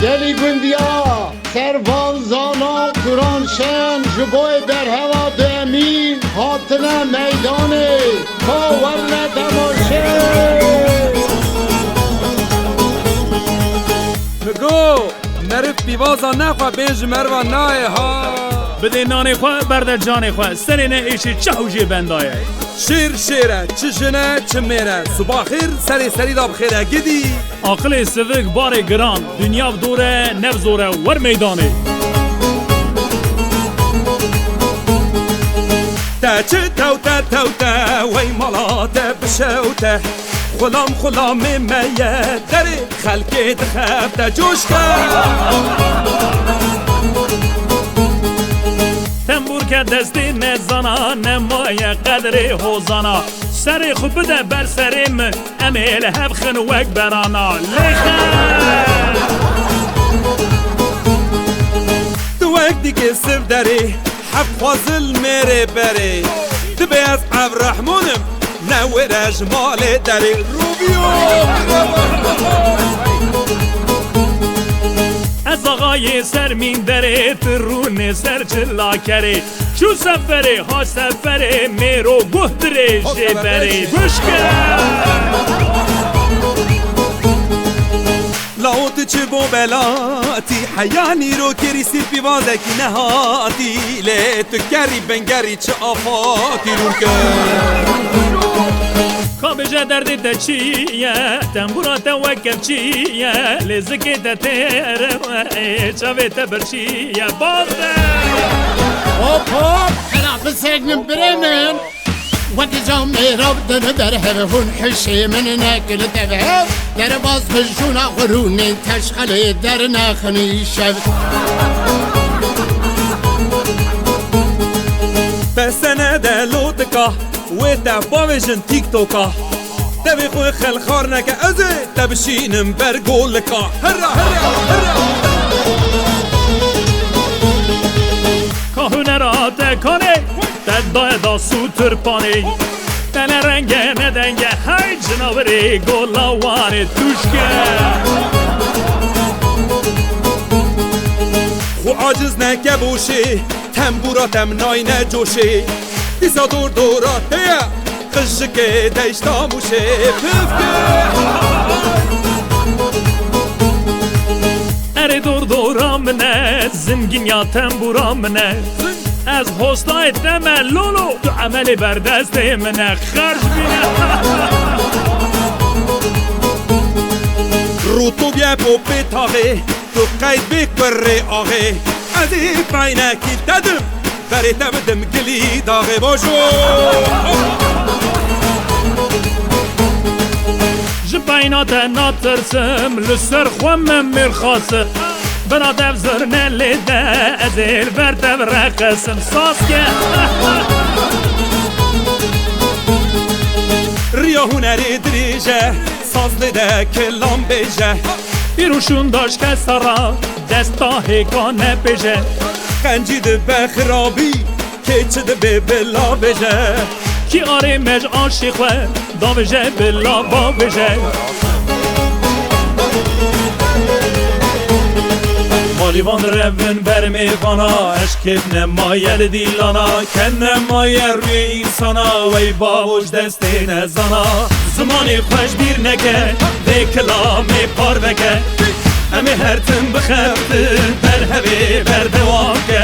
گلی گندیا سروان زانا کرانشن جبوی در هوا دمین هاتنه میدانه باورنه دماشه بگو نرف بیوازا نخوا بینج مروا نای ها بده نان خواه برده جان خواه سری نه ایشی چهوجی بندایه شیر شیره چه جنه چه میره صبح خیر سری داب خیره گدی عقل سوک بار گران دنیا دوره نف زوره ور میدانه تا چه توتا وی مالاته بشوته خلام میه داری خلکی دخبته جوش تنبور که دستی نزانا نمای قدر حوزانا سری خوب بده بر سریم امیل هفخن وک برانا لیخن تو وقت دیگه سف داری حب خوازل میره بری تو بیاز عبرحمونم نویر اجمال داری روبیو از آقای سرمین داره ترون سر چلا کره چو سفره ها سفره میرو گهدره جبره گوشکه لاوت چه بو بلاتی حیانی رو کری سیر پیوازه کی نهاتی لی تو کری بنگری چه آفاتی رو کر کابجه درد ده چیه تنبورات وکم چیه لزکی ده تیره چاوه تبرچیه بازه هوب خلاف سجن بريمن وقت جام رب در هون حشي من ناكل تبعه در باز بجونا غروني تشخلي در ناخني شفت بس انا دلوتكا وتباوجن تيك توكا تبي خوي خل خارنك ازي تبشين برقولكا هرا کهنرات کنه دای دا سوتر پانی تن رنگ ندنگ های جناوری گلاوان توشکه خو عاجز نکبوشی تنبوراتم نای نجوشی دیسا دورات هیا خشک دیشتاموشی اری دورام نه زنگین یا تنبورام نه از هستای تمه لولو تو عملی بر دست منه خرج بینه رو تو بیا پوپی تاغی تو قید بکبری آغی از این پاینکی دادم بری تبدم گلی داغی باشو جباینات ناترسم لسر خوام مرخاصه بنا دفزر نلیده ازیل بر تبرقسم ساسکه ریا هنری دریجه ساز لیده کلام بیجه بیروشون داشت که سرا دستا هکانه بیجه خنجی ده بخرابی که چه ده به بلا بیجه کی آره مج عاشقه دا بیجه بلا با بیجه مالیوان رون برمیوانا اشکت نمایل دیلانا کن نمایل روی اینسانا وی باوش دستی نزانا زمانی خوش بیر نکه ده کلامی پار بکه همه هر تن بخفت بر هوی بردوان که